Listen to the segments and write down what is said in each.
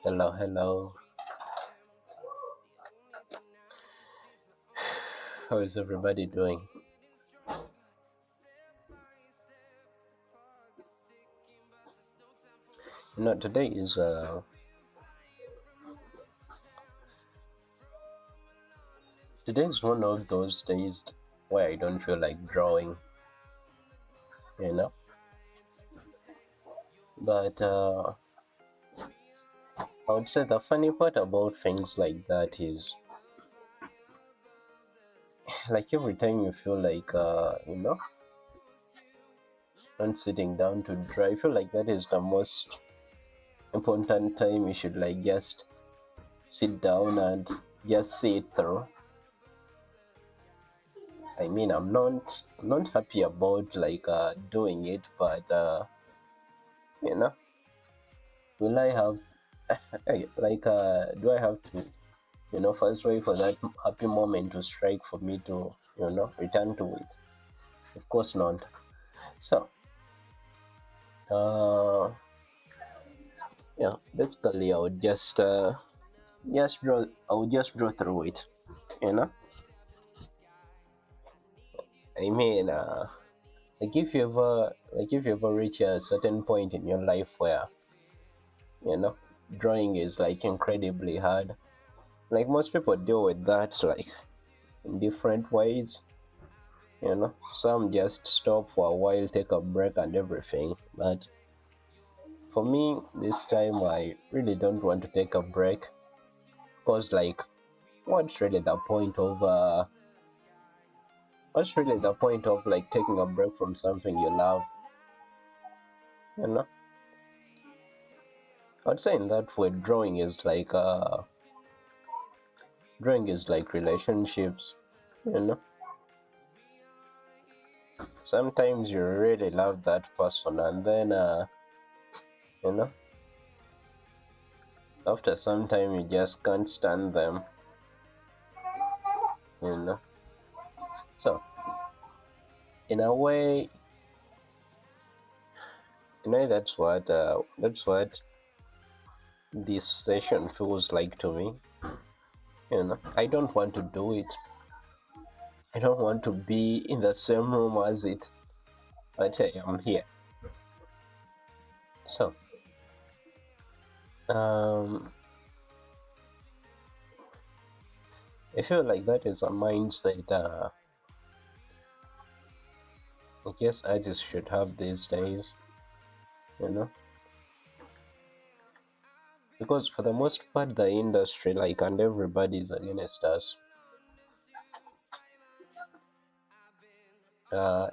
Hello, hello. How is everybody doing? Today is one of those days where I don't feel like drawing, you know. But I would say the funny part about things like that is, like every time you feel like not sitting down to draw, I feel like that is the most important time you should like just sit down and just see it through. I mean, I'm not happy about like doing it, but you know, will I have do I have to first wait for that happy moment to strike for me to return to it? Of course not. So uh yeah, basically I would just draw through it, you know. I mean, if you ever reach a certain point in your life where you know drawing is like incredibly hard, like most people deal with that like in different ways. Some just stop for a while, take a break and everything, but for me this time I really don't want to take a break, because like what's really the point of like taking a break from something you love? you know I'd say in that way drawing is like relationships. you know Sometimes you really love that person, and then you know after some time you just can't stand them. you know so in a way, that's what this session feels like to me. I don't want to do it. I don't want to be in the same room as it, but I am here. So um I feel like that is a mindset I guess artists should have these days, you know because for the most part the industry, like, and everybody's against us.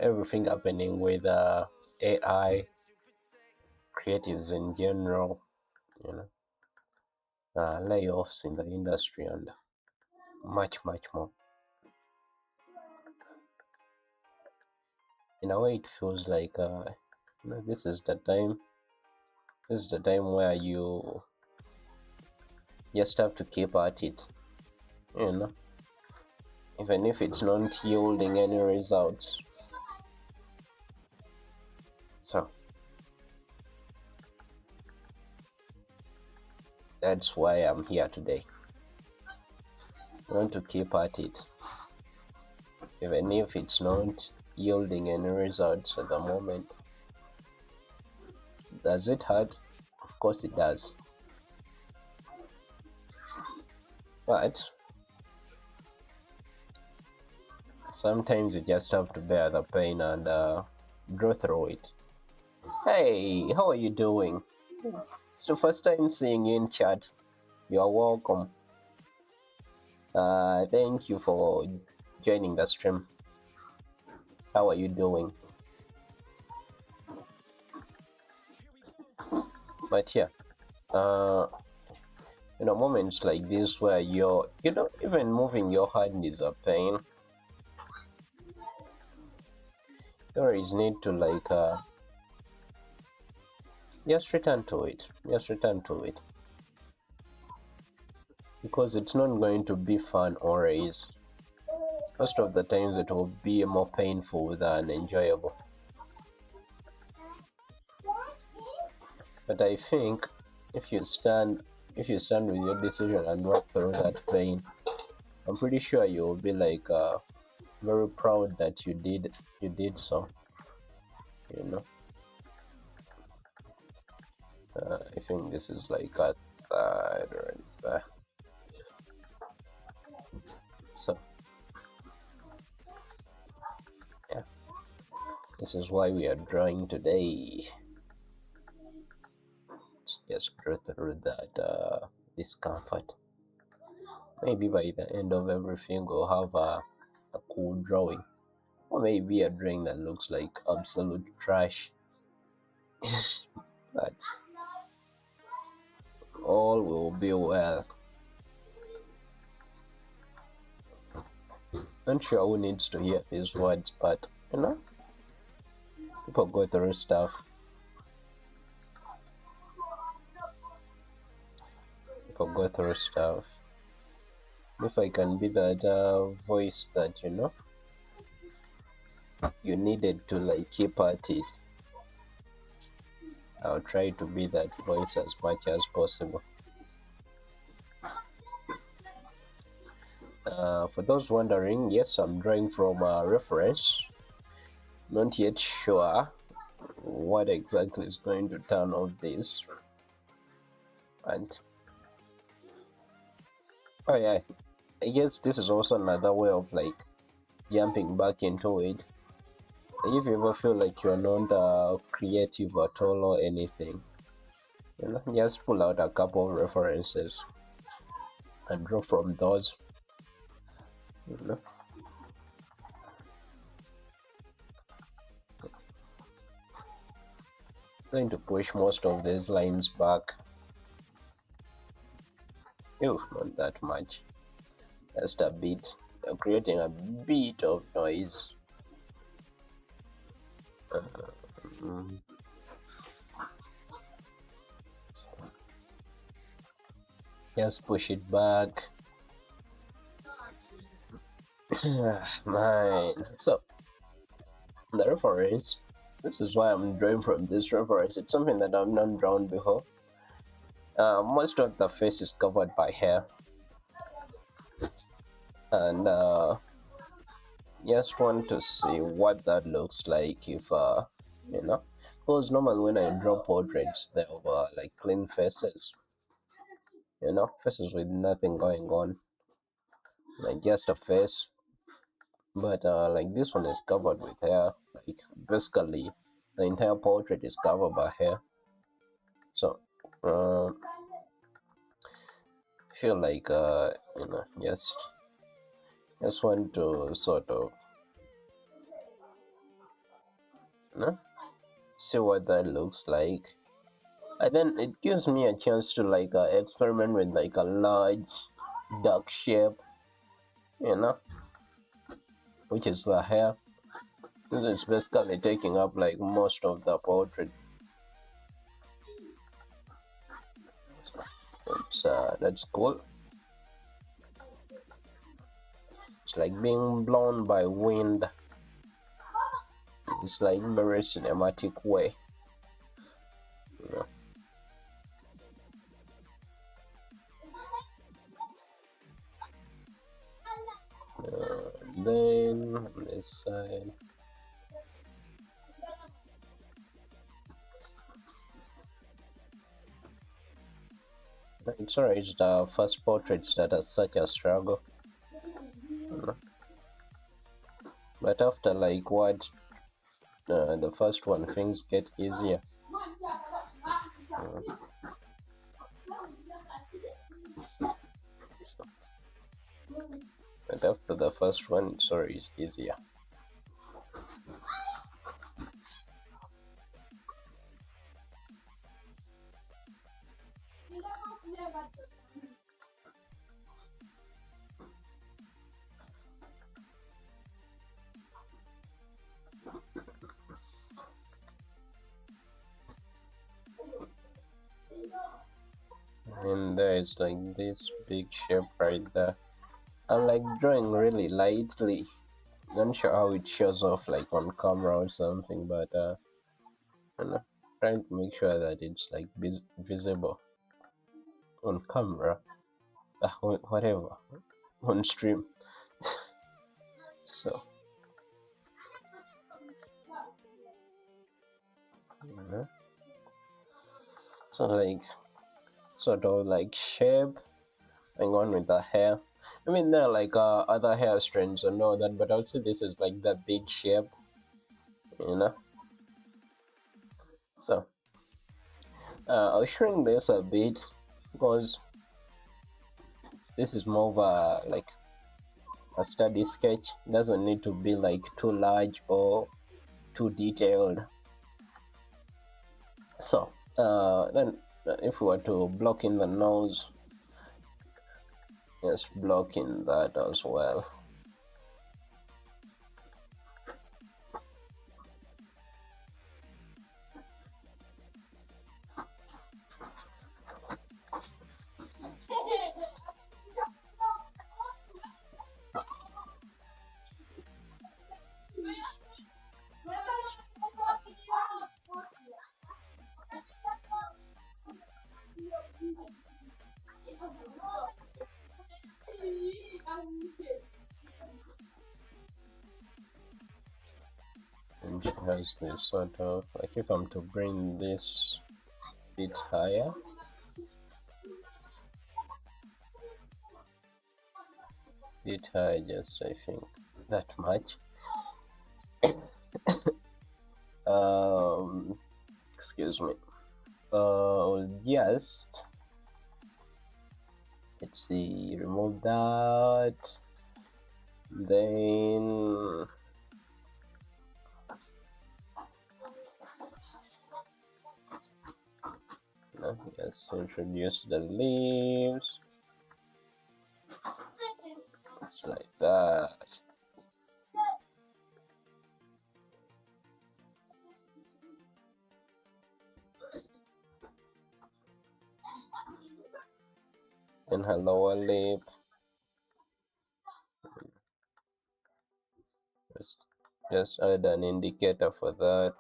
Everything happening with AI, creatives in general, you know layoffs in the industry, and much more. In a way it feels like this is the time where you just have to keep at it, you know even if it's not yielding any results. So that's why I'm here today. I want to keep at it, even if it's not yielding any results at the moment. Does it hurt? Of course it does. But sometimes you just have to bear the pain and go through it. Hey, how are you doing? It's the first time seeing you in chat. You are welcome. Thank you for joining the stream. How are you doing? But yeah, uh, moments like this where even moving your hand is a pain. You always need to like just return to it. Just return to it, because it's not going to be fun always. Most of the times it will be more painful than enjoyable. But I think if if you stand with your decision and walk through that pain, I'm pretty sure you'll be like very proud that you did so. You know, I think this is like a third right there. So yeah, this is why we are drawing today. Let's just go through that discomfort. Maybe by the end of everything, we'll have a cool drawing, or maybe a drawing that looks like absolute trash. But all will be well. Not sure who needs to hear these words, but people go through stuff. People go through stuff. If I can be that voice that you needed to like keep at it, I'll try to be that voice as much as possible. For those wondering, yes, I'm drawing from a reference. Not yet sure what exactly is going to turn off this. And oh yeah, I guess this is also another way of like jumping back into it. If you ever feel like you're not creative at all or anything, just pull out a couple of references and draw from those. Going to push most of these lines back. Ew, not that much. Just a bit. They're creating a bit of noise. Just push it back. Mine. So, the reference. This is why I'm drawing from this reference. It's something that I've not drawn before. Most of the face is covered by hair, and just want to see what that looks like if because normally when I draw portraits they are like clean faces, faces with nothing going on, like just a face. But like this one is covered with hair, like basically the entire portrait is covered by hair. So feel like just want to sort of see what that looks like, and then it gives me a chance to like experiment with like a large dark shape, which is the hair, because it's basically taking up like most of the portrait. That's cool. It's like being blown by wind. It's like very cinematic way. Then on this side. It's alright, it's the first portraits that are such a struggle. But after like what the first one, things get easier. But after the first one, sorry, it's easier. And there is like this big shape right there. I'm like drawing really lightly. Not sure how it shows off like on camera or something, but trying to make sure that it's like visible. on camera, whatever, on stream. So, you know, so like sort of like shape going on with the hair. I mean, there are like other hair strands and all that, but I'll say this is like the big shape, you know. So I'll shrink this a bit because this is more of a like a study sketch. It doesn't need to be like too large or too detailed. So then if we were to block in the nose, just block in that as well. And it has this sort of like, if I'm to bring this bit higher, just I think that much. Excuse me. Just let's see, remove that, then just introduce the leaves, just like that. And her lower lip, just add an indicator for that.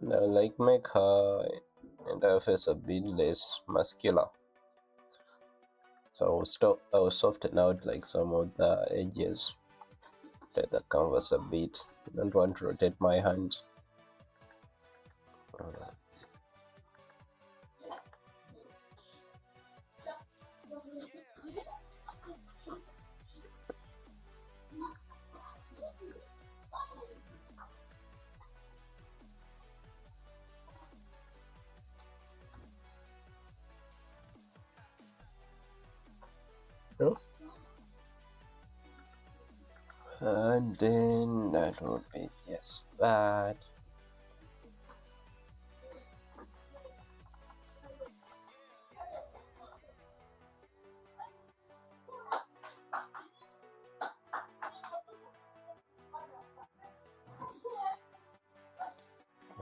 Now, like, make her entire face a bit less muscular. So I'll soften out like some of the edges, let the canvas a bit. I don't want to rotate my hands. And then that would be yes, that.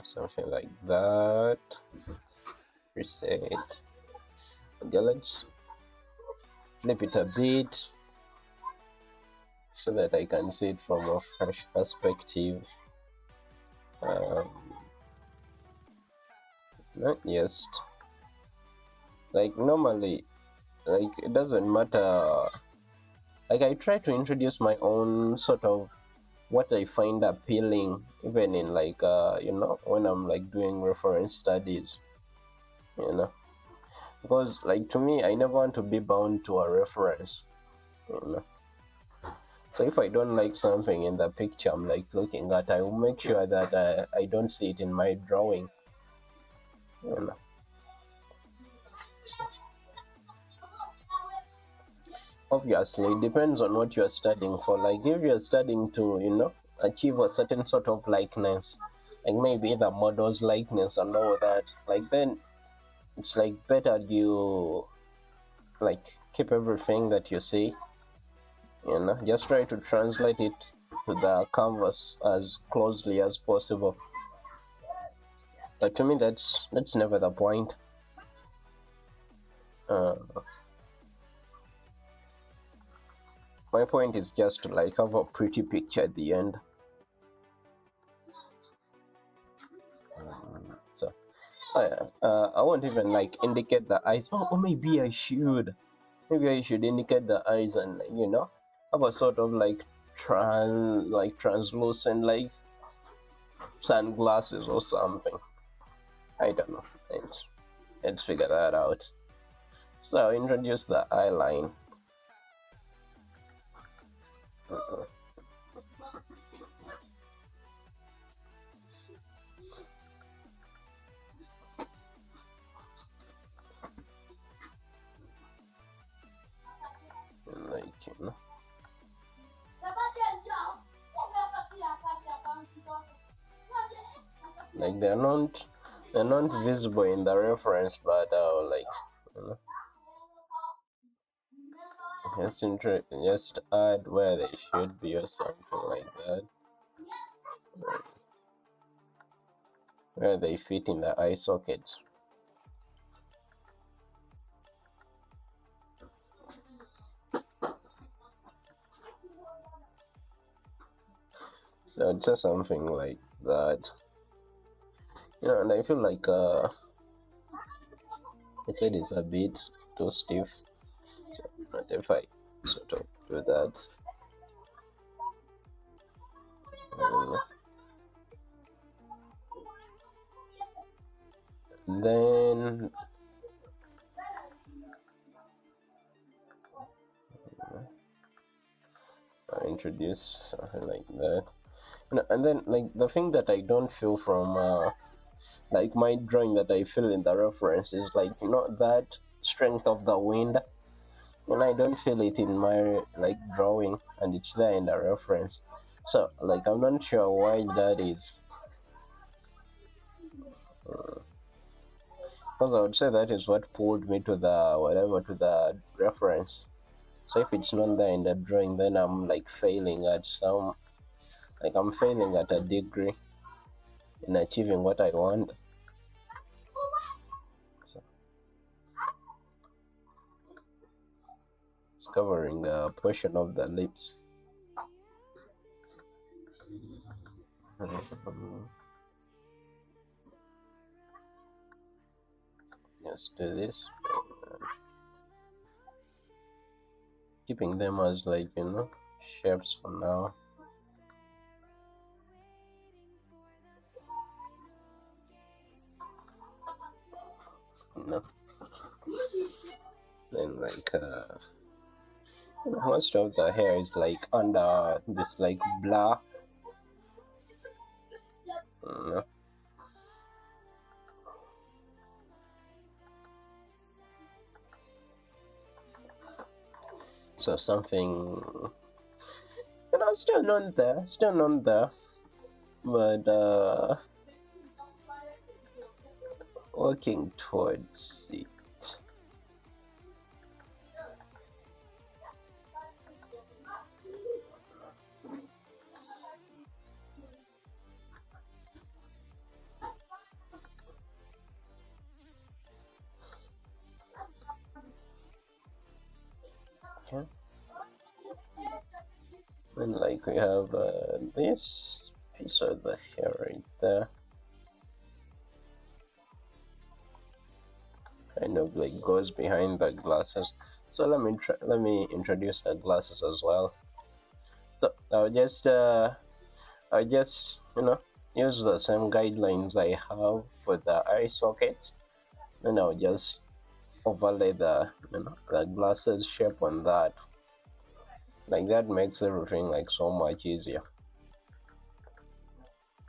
Something like that. Reset. Okay, let's flip it a bit so that I can see it from a fresh perspective. Not just like normally, like it doesn't matter. Like I try to introduce my own sort of what I find appealing, even in like when I'm like doing reference studies, because like to me I never want to be bound to a reference, so if I don't like something in the picture I'm like looking at, I will make sure that I don't see it in my drawing, Obviously it depends on what you're studying for. Like if you're studying to achieve a certain sort of likeness, like maybe the model's likeness and all that, like then it's like better you like keep everything that you see, just try to translate it to the canvas as closely as possible. But to me that's never the point. My point is just to like have a pretty picture at the end. So Oh yeah. I won't even like indicate the eyes. Or maybe I should. Maybe I should indicate the eyes and have a sort of like translucent like sunglasses or something. I don't know. Let's figure that out. So I'll introduce the eye line. Uh, like like they're not visible in the reference, but like you know, just add where they should be or something like that, where they fit in the eye sockets. So just something like that, and I feel like I said it's a bit too stiff. So, but if I sort of do that, then I introduce something like that, and then like the thing that I don't feel from like my drawing that I feel in the reference is like that strength of the wind, and I don't feel it in my like drawing, and it's there in the reference. So like I'm not sure why that is. Because I would say that is what pulled me to the reference. So if it's not there in the drawing, then I'm like failing at I'm failing at a degree in achieving what I want. So it's covering a portion of the lips. Just do this, keeping them as like shapes for now. Then like most of the hair is like under this like blur. So something still not there, but working towards it. Okay. And like we have this piece of the hair right there, kind of like goes behind the glasses. So let me introduce the glasses as well. So I'll just use the same guidelines I have for the eye socket, and I'll just overlay the glasses shape on that. Like that makes everything like so much easier.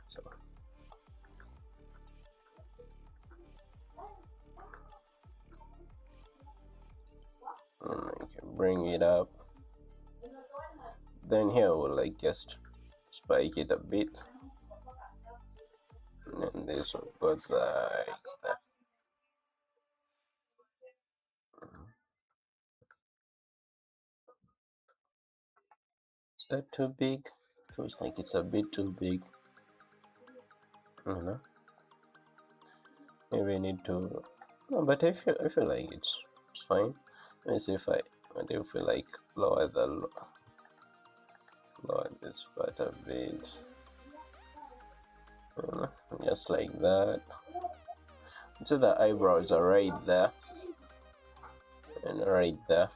So I can bring it up. Then here we'll like just spike it a bit, and then this will go like that. Is that too big? Feels like it's a bit too big. Maybe I need to. No, but I feel like it's fine. Let me see if I do feel like lower this part a bit. Just like that. So the eyebrows are right there and right there.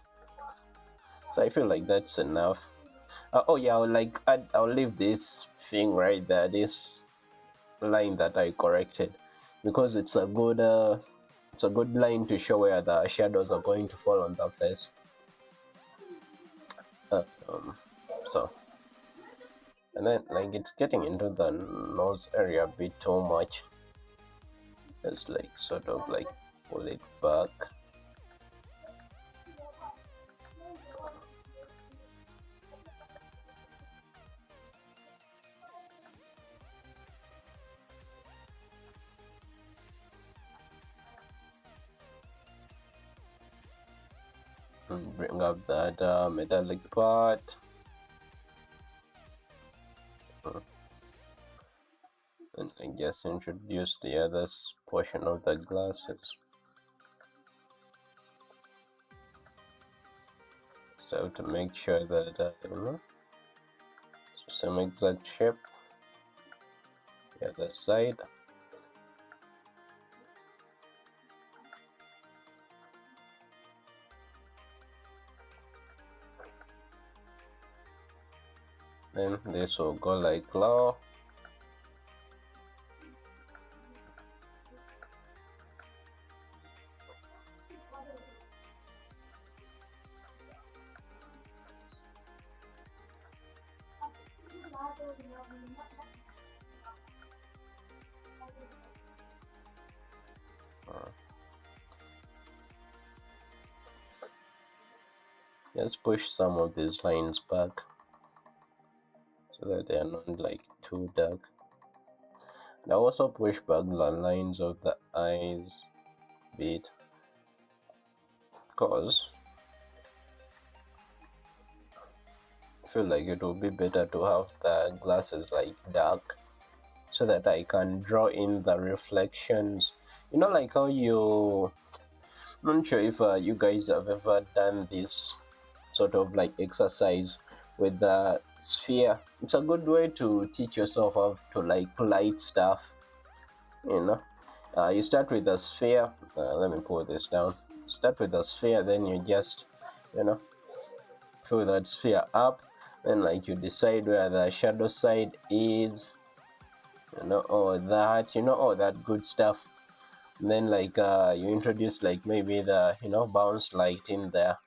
So I feel like that's enough. Oh yeah, I'll leave this thing right there, this line that I corrected, because it's a good line to show where the shadows are going to fall on the face. Uh, um, so and then like it's getting into the nose area a bit too much. Just like sort of like pull it back. And bring up that metallic part. And I guess introduce the other portion of the glasses. So to make sure that same exact shape. The other side. Then this will go like low. Just push some of these lines back so that they are not like too dark. And I also push back the lines of the eyes a bit, because I feel like it would be better to have the glasses like dark so that I can draw in the reflections. You know, like how I'm not sure if you guys have ever done this sort of like exercise with the sphere. It's a good way to teach yourself how to like light stuff, you know. You start with the sphere. Let me pull this down. Start with the sphere, then you just, you know, fill that sphere up. Then like you decide where the shadow side is, you know, all that good stuff. And then like you introduce like maybe the bounce light in there,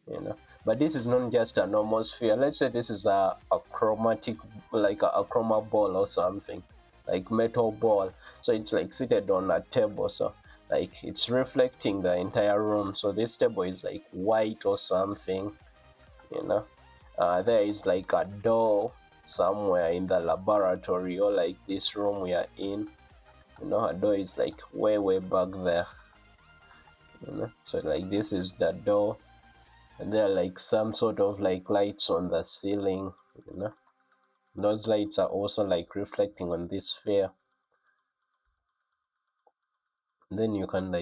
you know. But this is not just a normal sphere. Let's say this is a chromatic, like a chroma ball or something, like metal ball. So it's like seated on a table, so like it's reflecting the entire room. So this table is like white or something, you know. There is like a door somewhere in the laboratory, or like this room we are in, you know. A door is like way back there, you know. So like this is the door, and there are like some sort of like lights on the ceiling, you know. Those lights are also like reflecting on this sphere. And then you can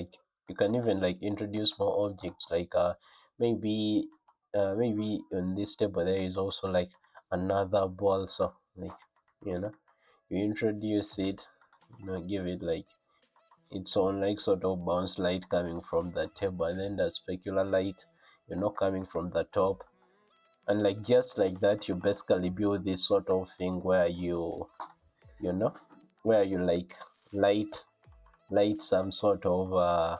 even like introduce more objects, like maybe on this table there is also like another ball. So like, you know, you introduce it, you know, give it like its own like sort of bounce light coming from the table, and then the specular light, you know, coming from the top. And like just like that, you basically build this sort of thing where you know, where you like light some sort of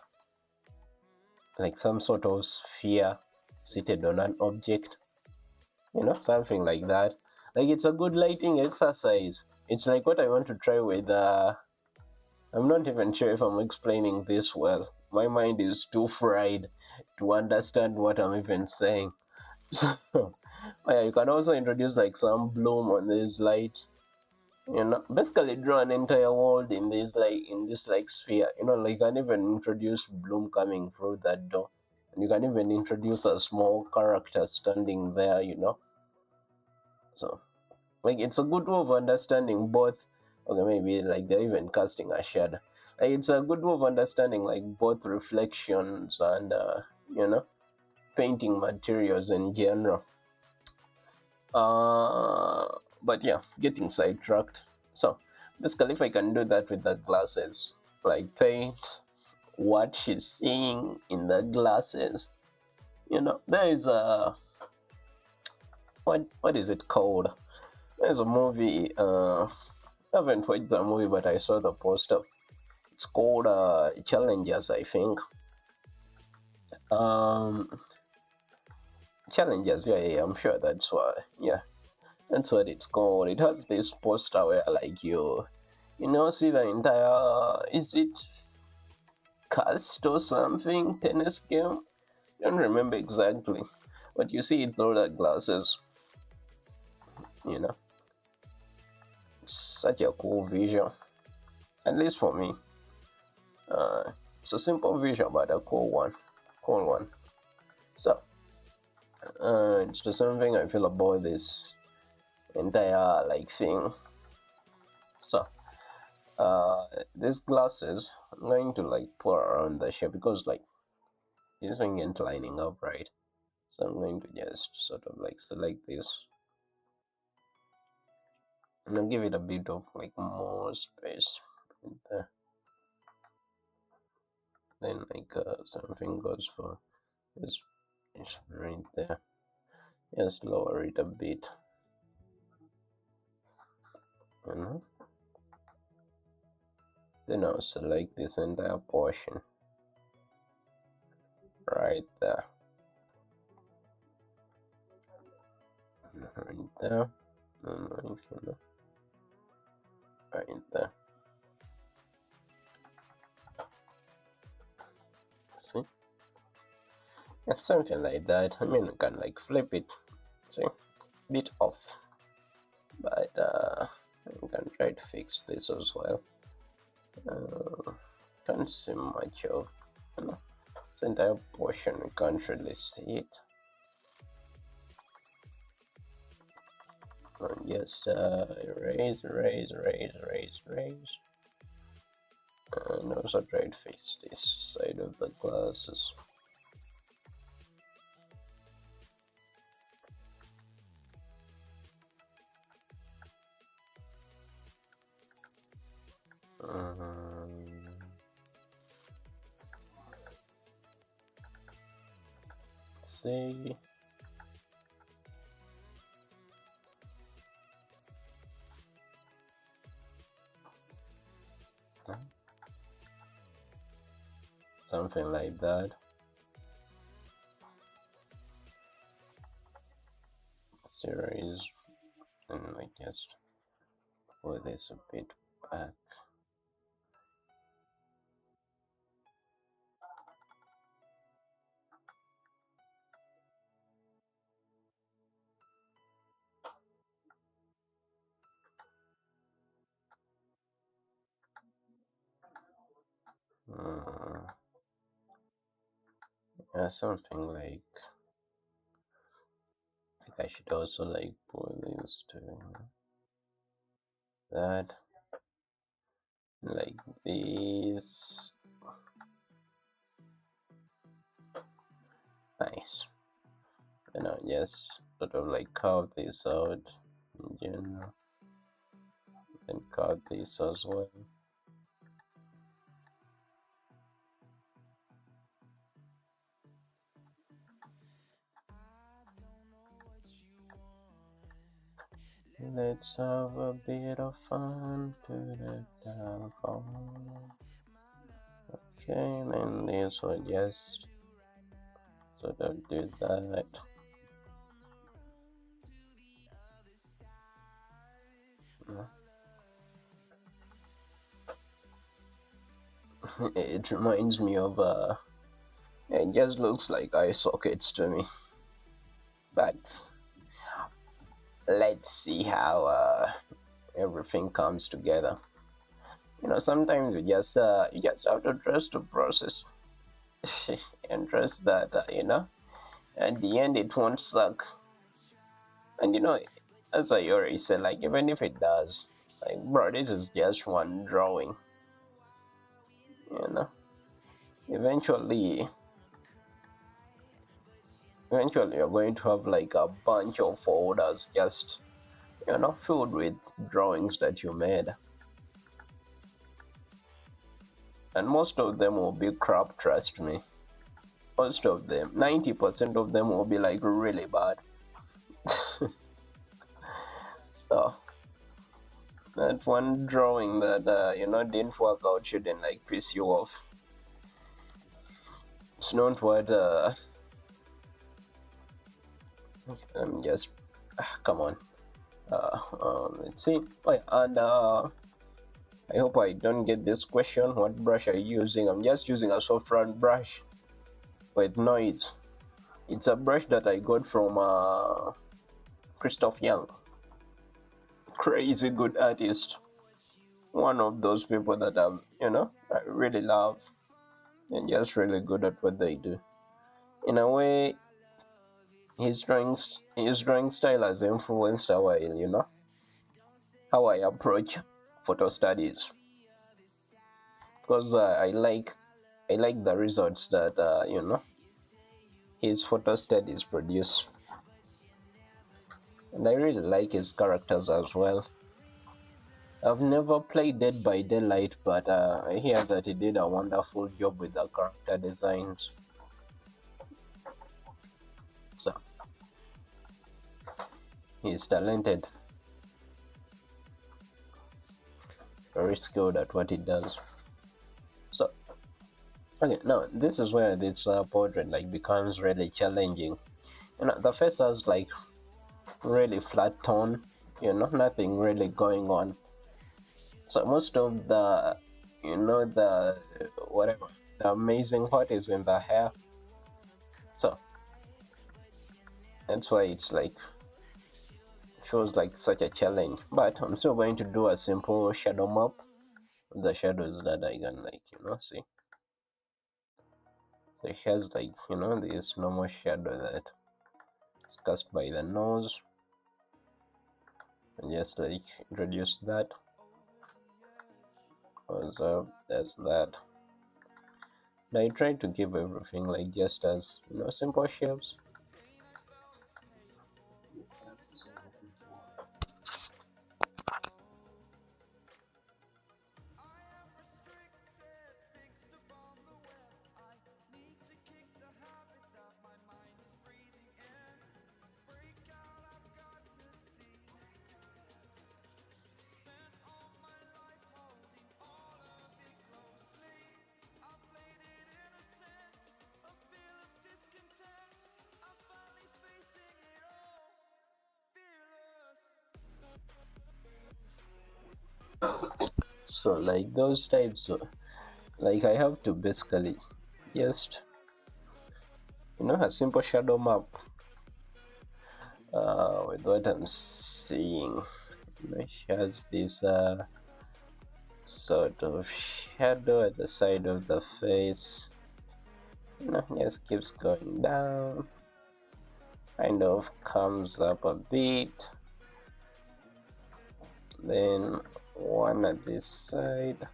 like some sort of sphere seated on an object, you know, something like that. Like it's a good lighting exercise. It's like what I want to try with I'm not even sure if I'm explaining this well. My mind is too fried to understand what I'm even saying. So yeah, you can also introduce like some bloom on these lights, you know, basically draw an entire world in this like sphere, you know. Like you can even introduce bloom coming through that door, and you can even introduce a small character standing there, you know. So like it's a good way of understanding both. Okay, maybe like they're even casting a shadow. Like it's a good way of understanding like both reflections and you know, painting materials in general. But yeah, getting sidetracked. So basically, if I can do that with the glasses, like paint what she's seeing in the glasses. There is a what is it called? There's a movie. I haven't watched the movie, but I saw the poster. It's called Challengers, I think. Um, Challengers, yeah, yeah, I'm sure that's what. Yeah, that's what it's called. It has this poster where like see the entire, is it cast or something, tennis game? I don't remember exactly, but you see it through the glasses. You know, it's such a cool visual, at least for me. It's a simple visual, but a cool one. So, it's the same thing I feel about this entire like thing. So, these glasses, I'm going to like pour around the shape because like this thing ain't lining up right. So I'm going to just sort of like select this and I'll give it a bit of like more space right there. Then like something goes for this right there. Just lower it a bit. Then I'll select this entire portion right there. Right there. And right there. See? Yeah, something like that. I mean, you can like flip it. See? Bit off. But you can try to fix this as well. Can't see much of this entire portion. We can't really see it. And yes, erase. And also try to fix this side of the glasses. See. Something like that. Series, and I just put this a bit back. Yeah, something like I should also like put this to that, like this. Nice. And I'll just sort of like carve this out in general, and carve this as well. Let's have a bit of fun to the downfall. Okay, then this will just sort of do that. It reminds me of it just looks like eye sockets to me. But let's see how everything comes together. Sometimes you just have to trust the process and trust that at the end it won't suck. And as I already said, like even if it does, like bro, this is just one drawing. Eventually you're going to have like a bunch of folders just filled with drawings that you made. and most of them will be crap, trust me. Most of them, 90% of them will be like really bad. So that one drawing that didn't work out shouldn't like piss you off. It's not what I'm just come on. Let's see. Oh, yeah, and I hope I don't get this question. What brush are you using? I'm just using a soft round brush with noise. It's a brush that I got from Christoph Young. Crazy good artist. One of those people that I really love and just really good at what they do. In a way, his drawing style has influenced how I approach photo studies, because I like the results that his photo studies produce, and I really like his characters as well. I've never played Dead by Daylight, but I hear that he did a wonderful job with the character designs. So he's talented, very skilled at what he does. So okay, now this is where this portrait like becomes really challenging. The face has like really flat tone, nothing really going on. So most of the the amazing part is in the hair. So that's why it's like feels like such a challenge. But I'm still going to do a simple shadow map of the shadows that I can see. So it has like this normal shadow that is cast by the nose, and just like introduce that. So there's that. And I try to give everything like just as simple shapes. So like those types like I have to basically just a simple shadow map with what I'm seeing. It has this sort of shadow at the side of the face. Just keeps going down, kind of comes up a bit, then one at this side.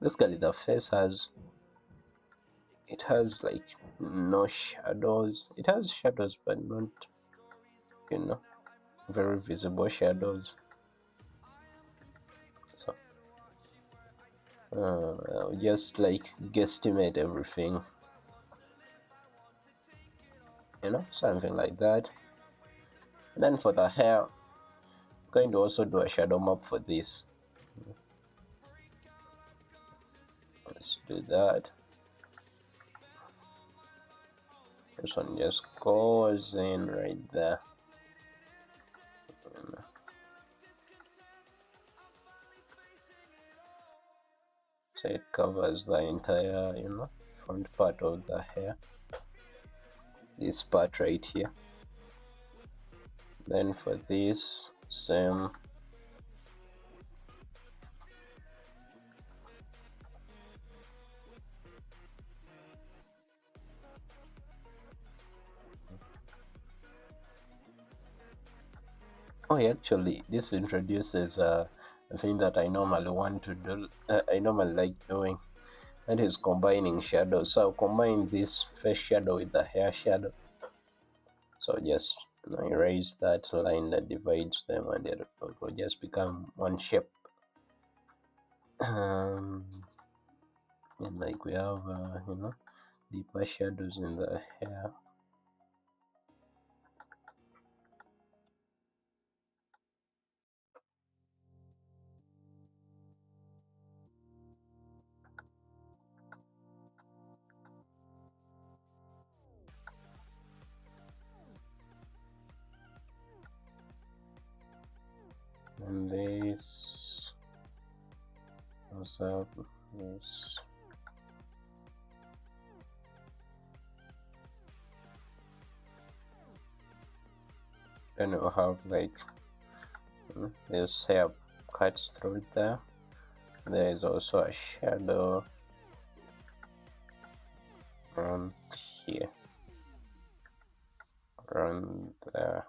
Basically the face has like no shadows. It has shadows, but not very visible shadows. So I'll just like guesstimate everything, something like that. And then for the hair, I'm going to also do a shadow map for this. Let's do that. This one just goes in right there. So it covers the entire front part of the hair, this part right here. Then for this, same. Oh, actually, this introduces a thing that I normally want to do. I normally like doing, that is combining shadows. So I'll combine this face shadow with the hair shadow. So just erase that line that divides them, and it will just become one shape. And like we have deeper shadows in the hair. And this also this. Then we'll have like this hair cuts through there. There is also a shadow around here, around there.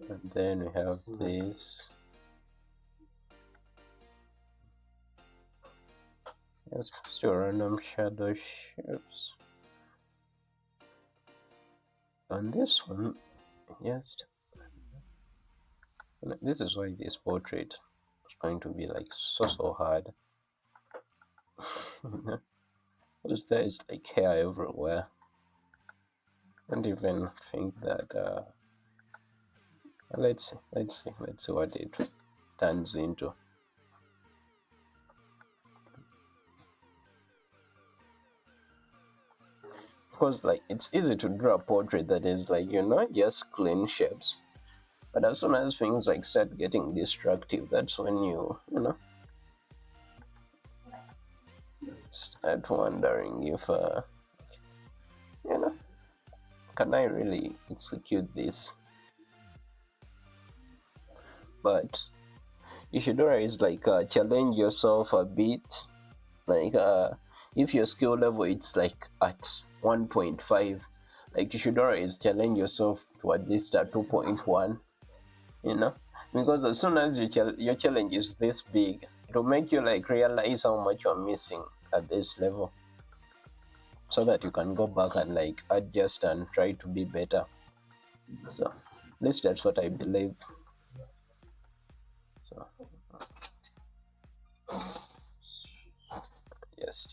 And then we have this. Yes, still random shadow shapes. On this one, yes, this is why this portrait is going to be like so hard. Because there is like hair everywhere. And even think that let's see what it turns into. Because like it's easy to draw a portrait that is like just clean shapes, but as soon as things like start getting destructive, that's when you start wondering if can I really execute this? But you should always like challenge yourself a bit. Like if your skill level it's like at 1.5, like you should always challenge yourself to at least a 2.1, because as soon as your challenge is this big, it will make you like realize how much you're missing at this level, so that you can go back and like adjust and try to be better. So at least that's what I believe. So yes,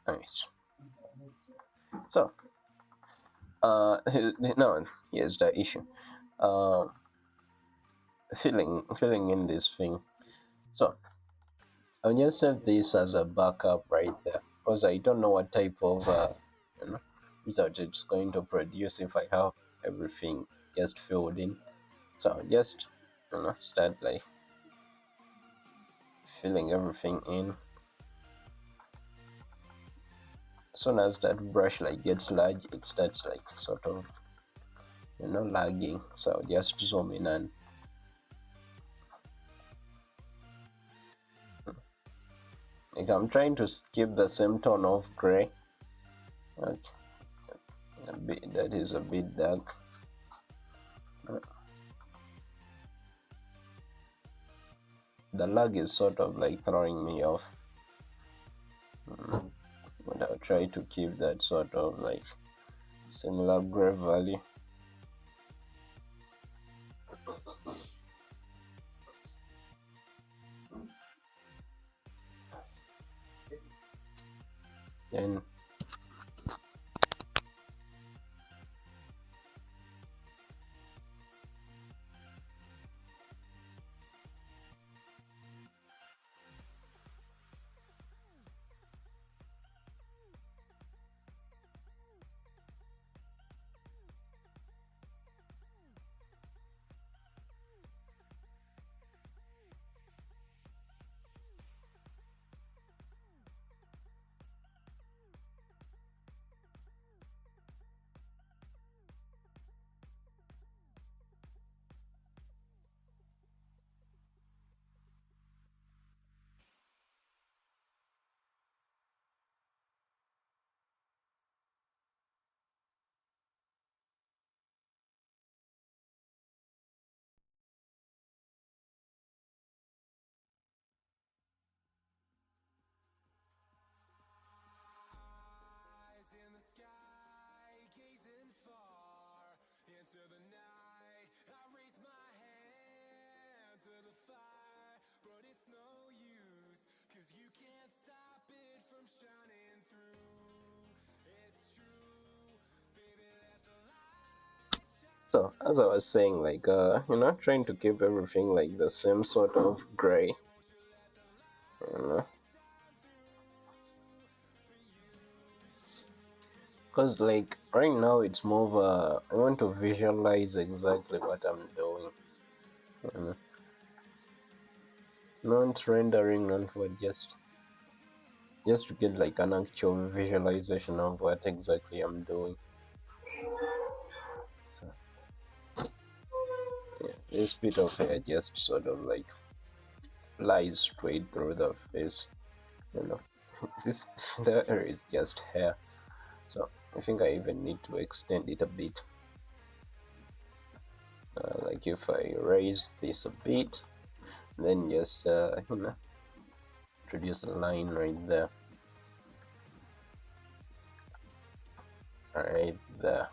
nice. So now here's the issue. Filling in this thing. So I'll just have this as a backup right there, because I don't know what type of result it's going to produce if I have everything just filled in. So I'll just start like filling everything in. As soon as that brush like gets large, it starts like sort of lagging. So I'll just zoom in and like I'm trying to skip the same tone of gray. Okay. That is a bit dark. The lag is sort of like throwing me off. But I'll try to keep that sort of like similar gray value. Then So as I was saying, like trying to keep everything like the same sort of gray, you know, because like right now it's more of I want to visualize exactly what I'm doing, you know, not rendering, not what, just to get like an actual visualization of what exactly I'm doing. So yeah, this bit of hair just sort of like flies straight through the face, you know. This the hair is just hair, so I think I even need to extend it a bit. Like if I raise this a bit, then just introduce a line right there, right there.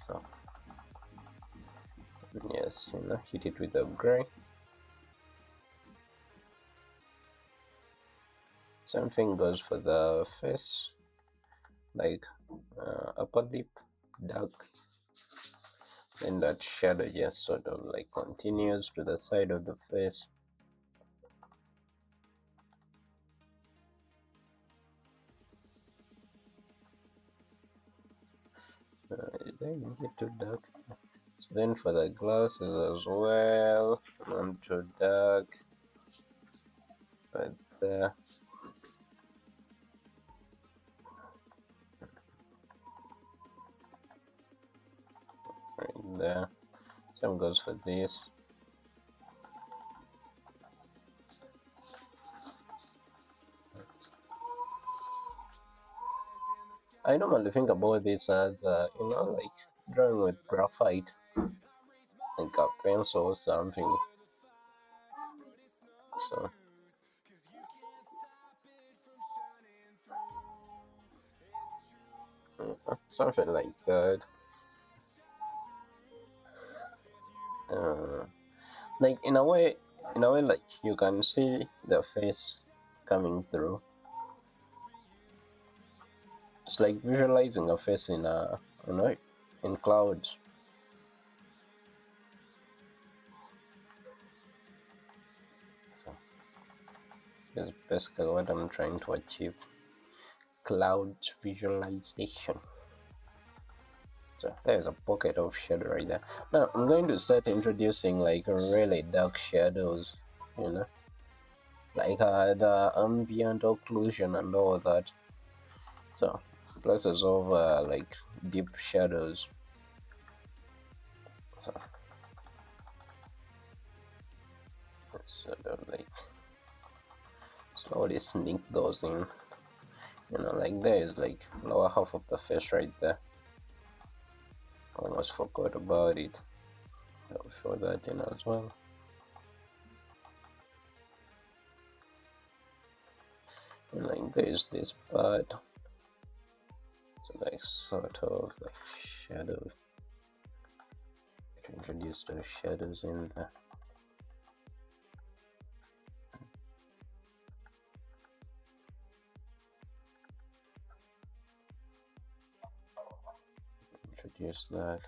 So yes, hit it with a gray. Same thing goes for the face, like upper lip, dark, and that shadow just sort of like continues to the side of the face. Did I make it too dark? So then for the glasses as well, not too dark, but there. Right there. Same goes for this. I normally think about this as like drawing with graphite, like a pencil or something. So something like that. Uh, like in a way, like you can see the face coming through. It's like visualizing a face in in clouds. So that's basically what I'm trying to achieve. Clouds visualization. So there's a pocket of shadow right there. Now I'm going to start introducing like really dark shadows, you know, like the ambient occlusion and all that. So places of like deep shadows. So let's sort of like slowly sneak those in. Like there is like lower half of the face right there. Almost forgot about it. I'll show that in as well. And like there's this part. So like sort of like shadow. To introduce those shadows in there. Introduce that.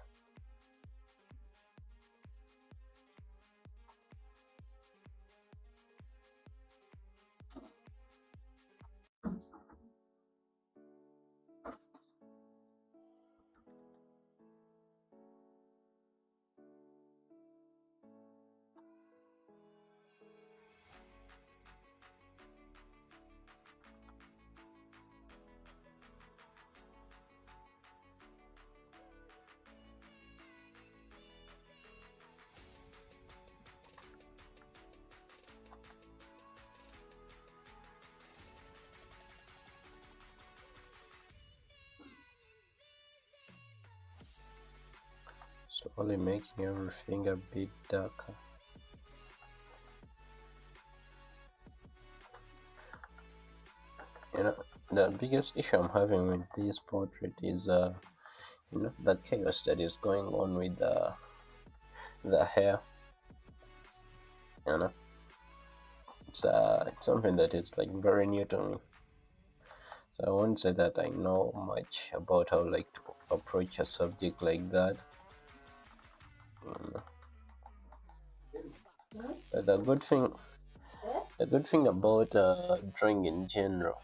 Slowly making everything a bit darker. The biggest issue I'm having with this portrait is the chaos that is going on with the hair. It's something that is like very new to me. So I won't say that I know much about how like to approach a subject like that. Mm. But the good thing about drawing in general.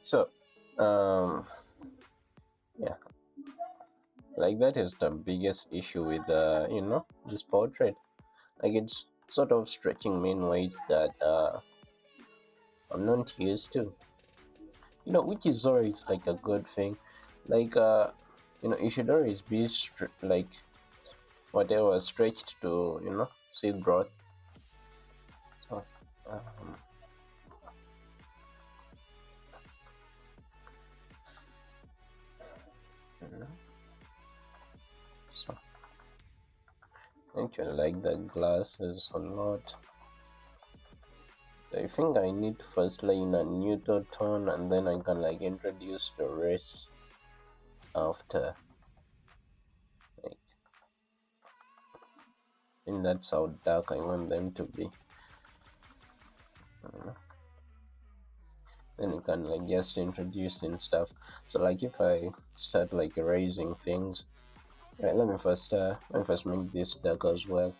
So, um, yeah, like that is the biggest issue with this portrait. Like it's sort of stretching me in ways that I'm not used to. Which is always like a good thing. Like you should always be like whatever stretched to see growth. So, um, you know, so actually like the glasses a lot. I think I need to first learn a neutral tone and then I can like introduce the rest after. Like, I think that's how dark I want them to be. Uh, then you can like just introduce and stuff. So like if I start like erasing things, right, let me first make this dark as well,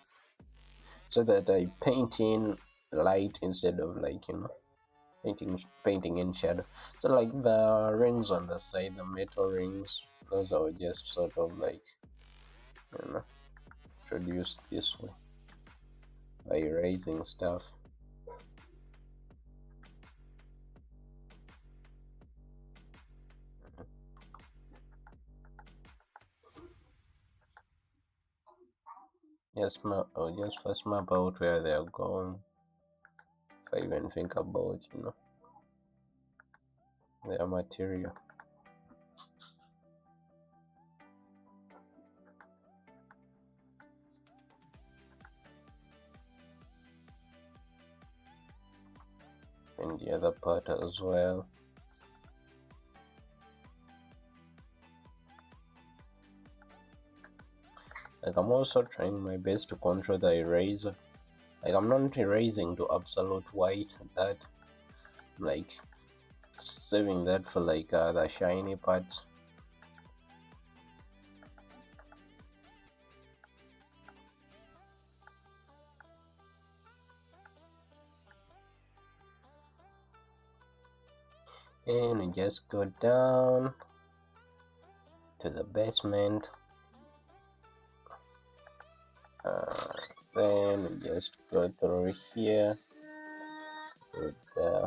so that I paint in light instead of like painting in shadow. So like the rings on the side, the metal rings, those are just sort of like you know introduced this way by erasing stuff. Just first map out where they're going. If I even think about their material. And the other part as well. Like I'm also trying my best to control the eraser. Like I'm not erasing to absolute white. That like saving that for like the shiny parts. And we just go down to the basement. Then we just go through here with yeah.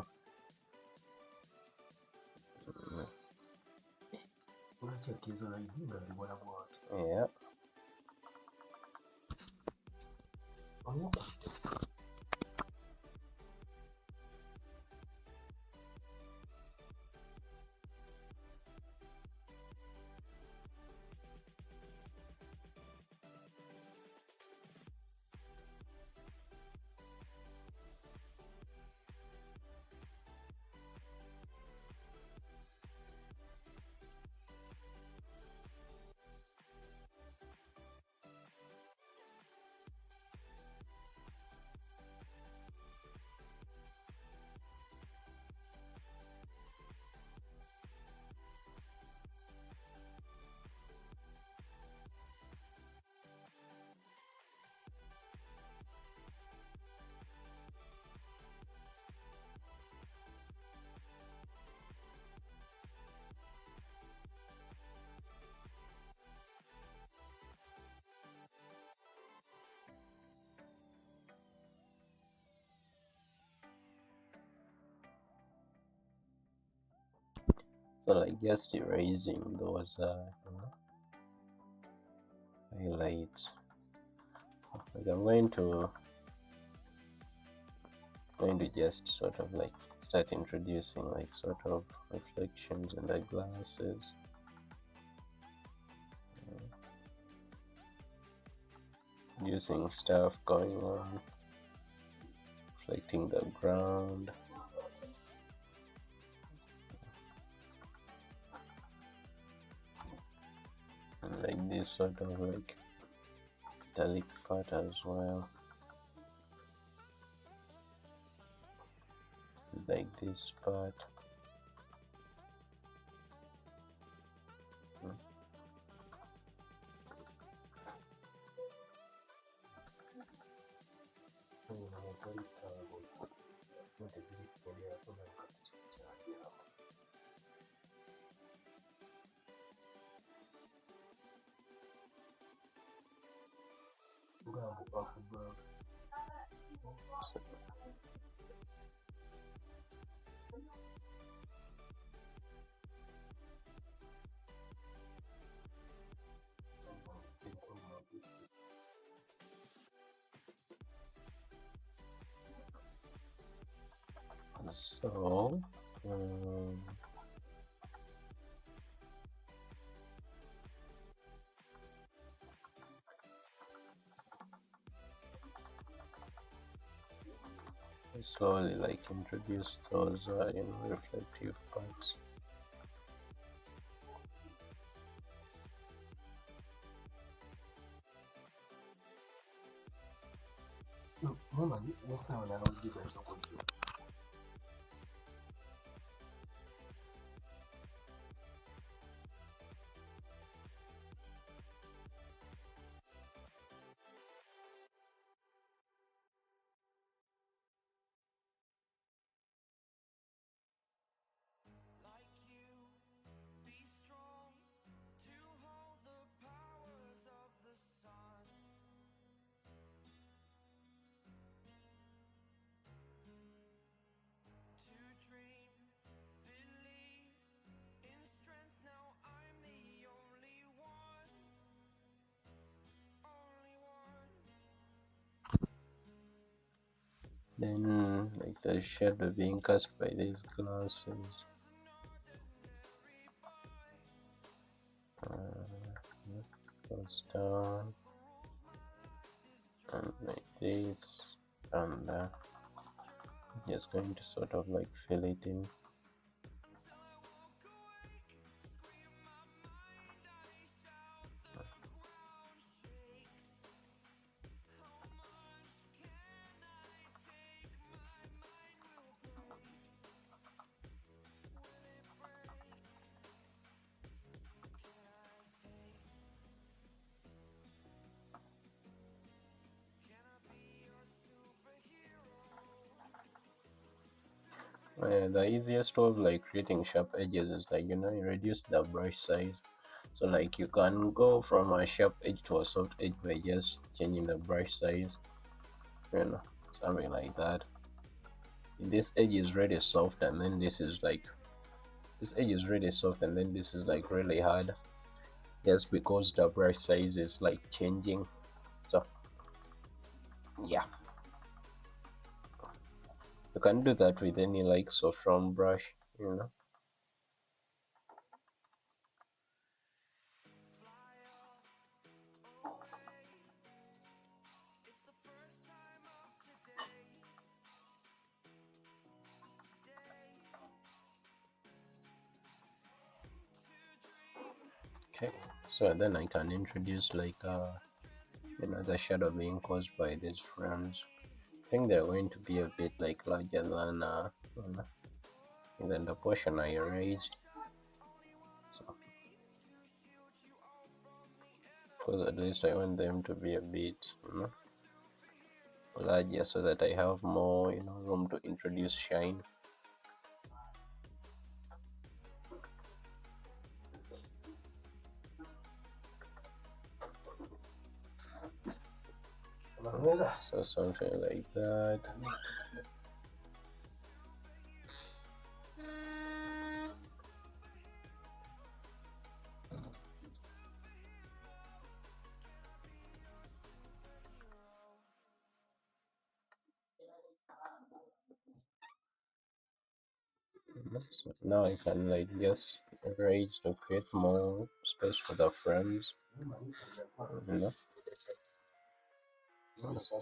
So like just erasing those highlights. So like I'm going to just sort of like start introducing like sort of reflections in the glasses. using stuff going on, reflecting the ground. And like this sort of like metallic part as well, like this part. So slowly like introduce those reflective parts. Then like the shadow being cast by these glasses. Goes down and like this, and just going to sort of like fill it in. The easiest way of like creating sharp edges is like you reduce the brush size. So like you can go from a sharp edge to a soft edge by just changing the brush size, you know, something like that. This edge is really soft, and then this is like this edge is really soft, and then this is like really hard, just because the brush size is like changing. So yeah, you can do that with any like soft round brush. Okay, so then I can introduce like the shadow being caused by these frames. I think they're going to be a bit like larger than the portion I erased. So, because at least I want them to be a bit larger, so that I have more room to introduce shine. So something like that. So now I can like just erase to create more space for the frames. You know. Let's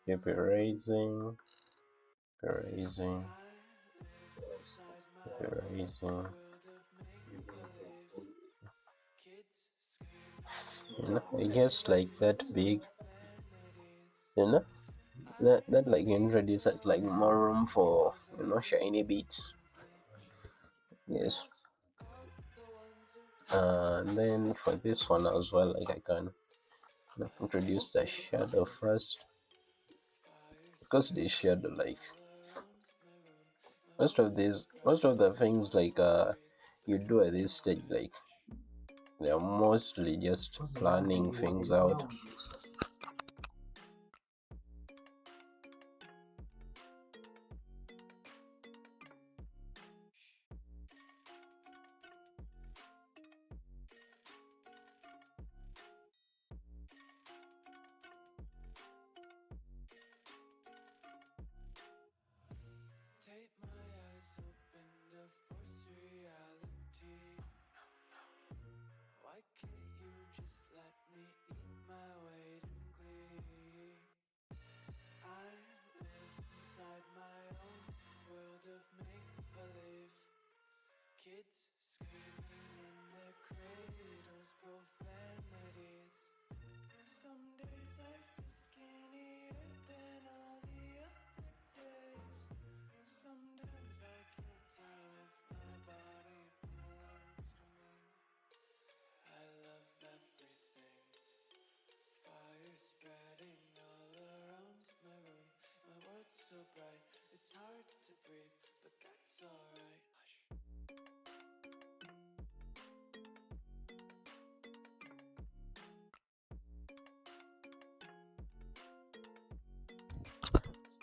keep erasing, erasing, erasing. I guess like that big, you know, that like introduces like more room for shiny bits. Yes. And then for this one as well, like I can introduce the shadow first, because the shadow like most of the things like you do at this stage, like they're mostly just planning things out.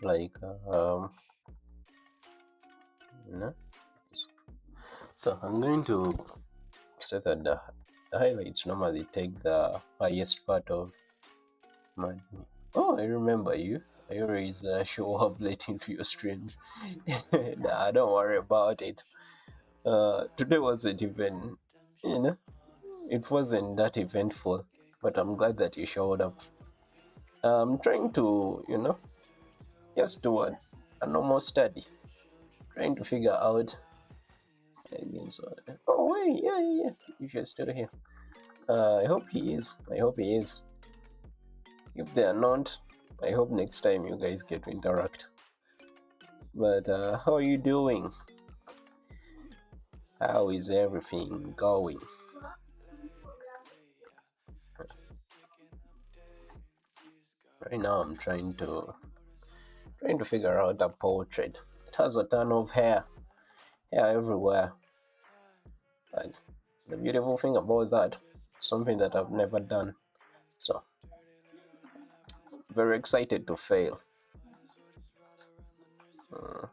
Like you know so I'm going to say that the highlights normally take the highest part of my. Oh, I remember you. I always show up late into your streams. Nah, don't worry about it. Today wasn't even, you know, it wasn't that eventful, but I'm glad that you showed up. I'm trying to, just do a normal study, trying to figure out again. So, oh wait, yeah, if you're still here, I hope he is. I hope he is. If they are not, I hope next time you guys get to interact. But how are you doing? How is everything going? Right now, I'm trying to figure out a portrait. It has a ton of hair everywhere. Like the beautiful thing about that, something that I've never done. So very excited to fail. Uh,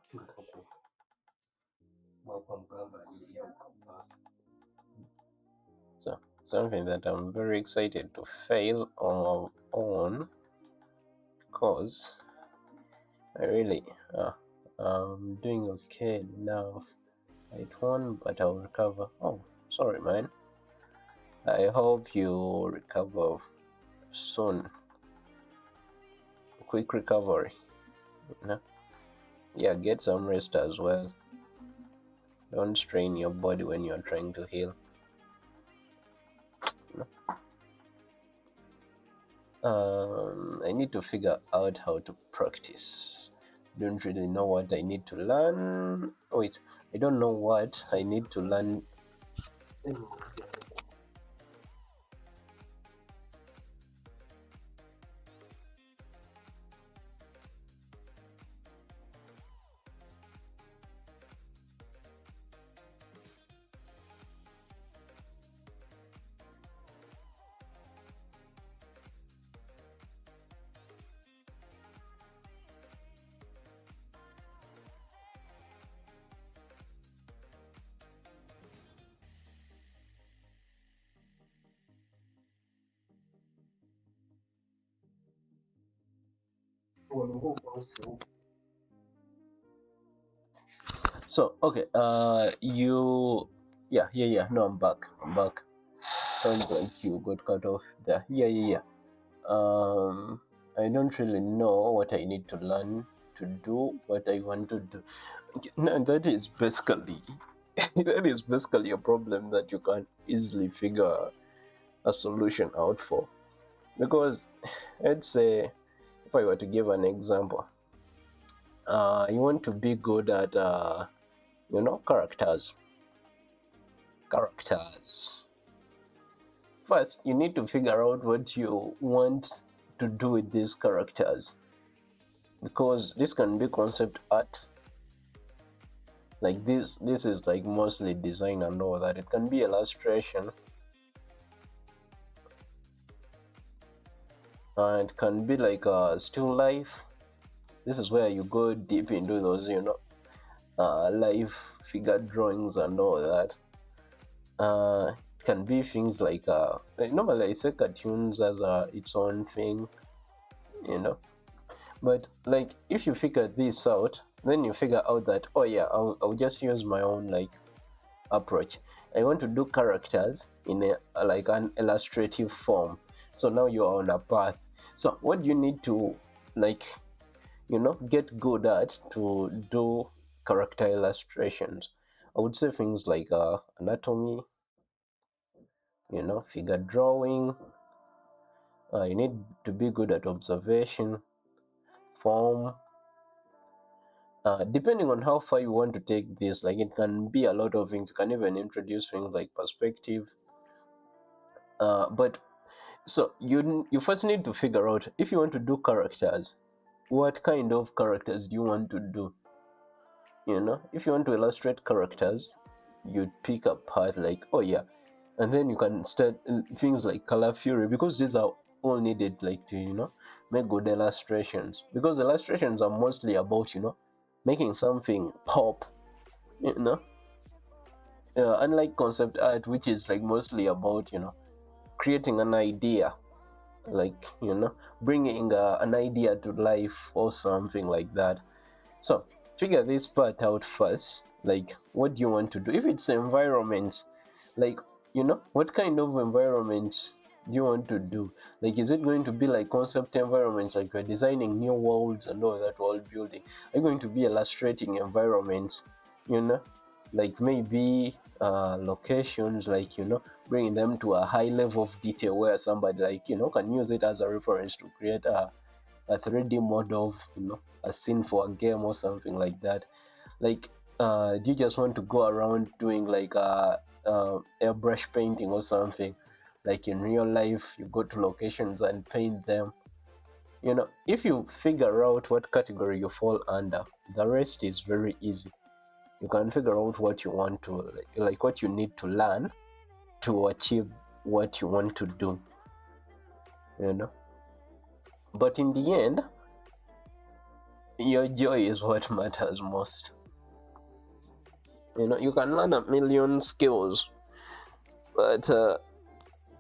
so something that I'm very excited to fail on, cause I really I'm doing okay now. I won, but I'll recover. Oh, sorry, man. I hope you recover soon. Quick recovery. Yeah, get some rest as well. Don't strain your body when you're trying to heal. I need to figure out how to practice. Don't really know what I need to learn. Wait, I don't know what I need to learn. So okay, yeah. No, I'm back. I'm back. Sounds like you got cut off there. Yeah. I don't really know what I need to learn to do what I want to do. Okay, no, that is basically that is basically a problem that you can easily figure a solution out for. Because let's say if I were to give an example, you want to be good at characters. Characters. First, you need to figure out what you want to do with these characters, because this can be concept art. Like this is like mostly design and all that. It can be illustration, and it can be like a still life. This is where you go deep into those life figure drawings and all that. It can be things like normally I say cartoons as its own thing, you know. But like if you figure this out, then you figure out that, oh yeah, I'll just use my own like approach. I want to do characters in a like an illustrative form. So now you are on a path. So what do you need to like get good at to do character illustrations? I would say things like anatomy, figure drawing. You need to be good at observation, form. Depending on how far you want to take this, like it can be a lot of things. You can even introduce things like perspective. But so you first need to figure out, if you want to do characters, what kind of characters do you want to do? If you want to illustrate characters, you pick a part like, oh yeah, and then you can start things like color theory, because these are all needed like to make good illustrations, because illustrations are mostly about making something pop, you know unlike concept art, which is like mostly about creating an idea, like bringing an idea to life or something like that. So figure this part out first. Like, what do you want to do? If it's environment, like what kind of environment do you want to do? Like, is it going to be like concept environments, like you're designing new worlds and all that, world building? Are you going to be illustrating environments, you know like maybe locations, like bringing them to a high level of detail where somebody like can use it as a reference to create a 3D model of a scene for a game or something like that. Like, do you just want to go around doing like airbrush painting or something? Like in real life, you go to locations and paint them. If you figure out what category you fall under, the rest is very easy. You can figure out what you want to like what you need to learn to achieve what you want to do. you know but in the end, your joy is what matters most. You can learn a million skills, but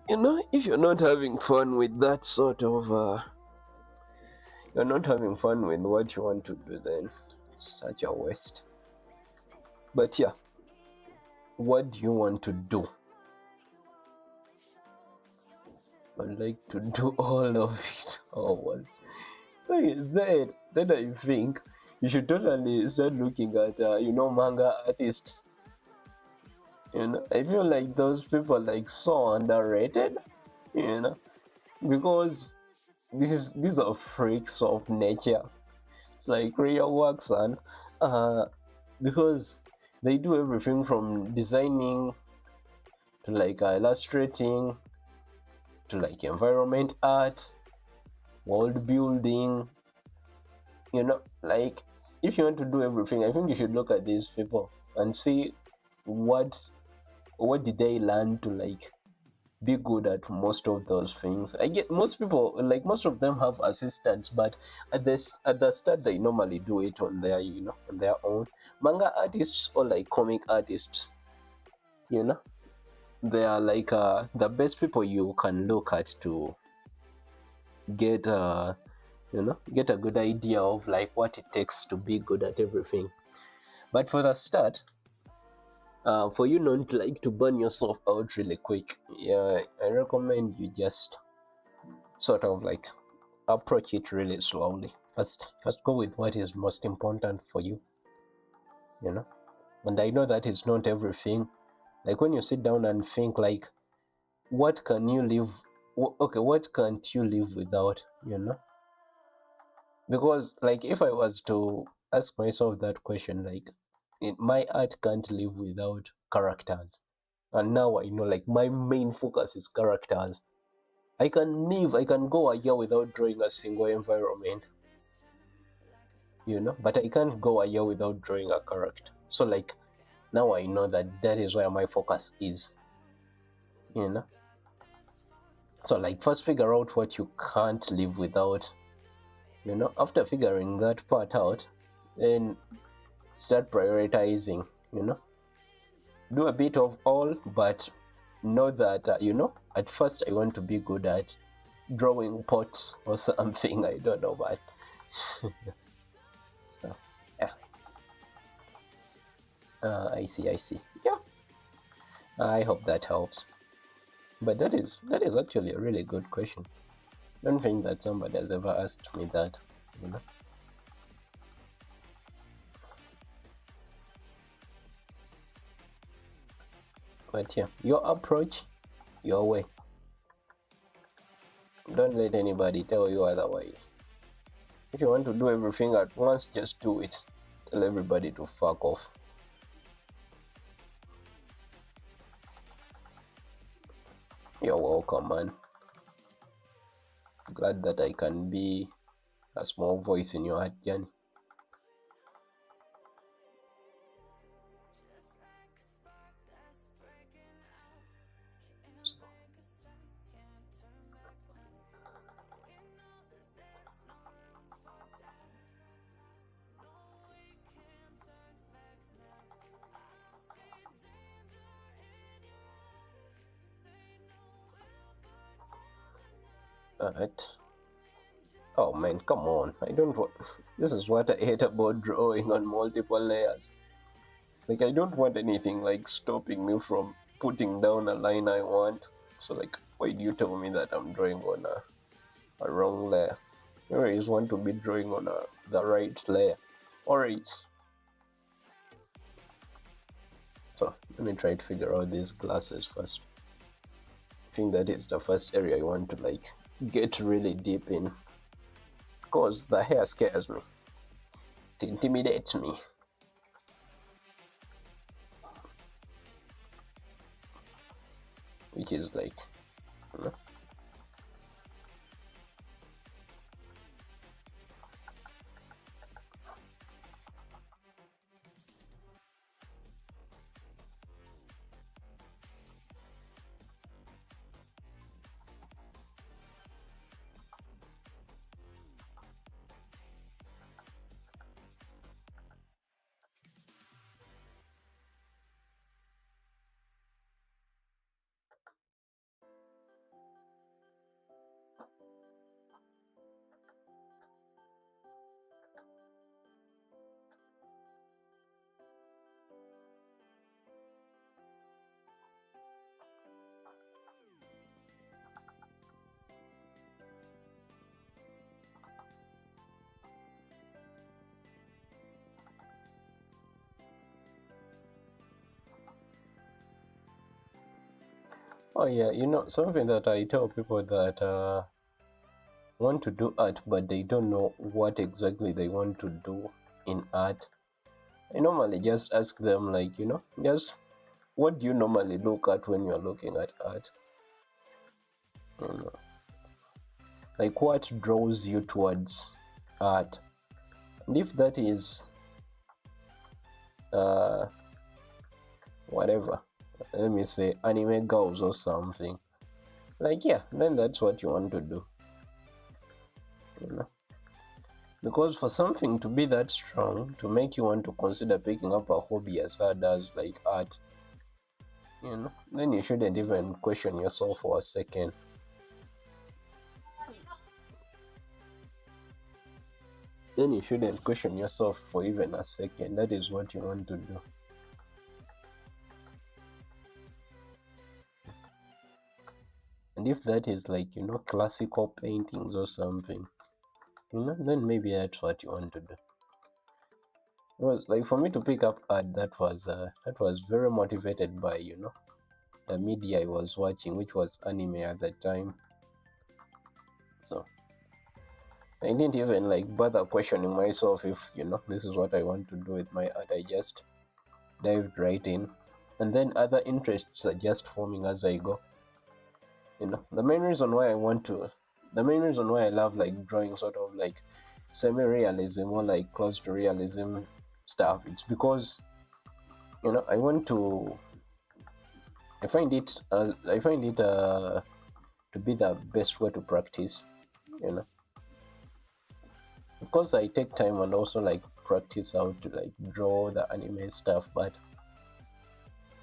if you're not having fun with that sort of you're not having fun with what you want to do, then it's such a waste. But yeah, what do you want to do? I'd like to do all of it all once. Then I think you should totally start looking at manga artists. I feel like those people like so underrated, you know, because these are freaks of nature. It's like real works, and uh, because they do everything from designing to like illustrating to like environment art, world building. Like, if you want to do everything, I think you should look at these people and see what did they learn to like be good at most of those things. I get most people, like most of them have assistants, but at the start they normally do it on their on their own. Manga artists or like comic artists, you know they are like the best people you can look at to get get a good idea of like what it takes to be good at everything. But for the start, for you not like to burn yourself out really quick, yeah, I recommend you just sort of like approach it really slowly. First go with what is most important for you, you know. And I know that is not everything. Like when you sit down and think like, what can you live? Okay, what can't you live without? You know, because like if I was to ask myself that question, like, my art can't live without characters. And now I know like my main focus is characters. I can go a year without drawing a single environment, you know, but I can't go a year without drawing a character. So like now I know that that is where my focus is, you know. So like first figure out what you can't live without, you know. After figuring that part out, then start prioritizing, you know. Do a bit of all, but know that you know, at first I want to be good at drawing pots or something. I don't know, but stuff. Yeah. I see. Yeah. I hope that helps. But that is actually a really good question. I don't think that somebody has ever asked me that, you know. But yeah, your approach, your way. Don't let anybody tell you otherwise. If you want to do everything at once, just do it. Tell everybody to fuck off. You're welcome, man. Glad that I can be a small voice in your art journey. Alright. Oh man, come on. I don't want. This is what I hate about drawing on multiple layers. Like, I don't want anything like stopping me from putting down a line I want. So, like, why do you tell me that I'm drawing on a wrong layer? You always want to be drawing on the right layer. Alright. So, let me try to figure out these glasses first. I think that is the first area I want to, like, get really deep in. Because the hair scares me. It intimidates me. Which is like, you know. Oh yeah, you know, something that I tell people that want to do art but they don't know what exactly they want to do in art. I normally just ask them like, you know, just what do you normally look at when you're looking at art? You know, like what draws you towards art? And if that is whatever, let me say anime girls or something, like yeah, then that's what you want to do, you know. Because for something to be that strong to make you want to consider picking up a hobby as hard as like art, you know, then you shouldn't even question yourself for a second. Then you shouldn't question yourself for even a second. That is what you want to do. And if that is like, you know, classical paintings or something, then maybe that's what you want to do. It was like for me to pick up art, that was very motivated by the media I was watching, which was anime at that time. So I didn't even like bother questioning myself if this is what I want to do with my art. I just dived right in, and then other interests are just forming as I go. The main reason why the main reason why I love like drawing sort of like semi-realism or like close to realism stuff, it's because I want to. I find it to be the best way to practice. You know, because I take time and also like practice how to like draw the anime stuff, but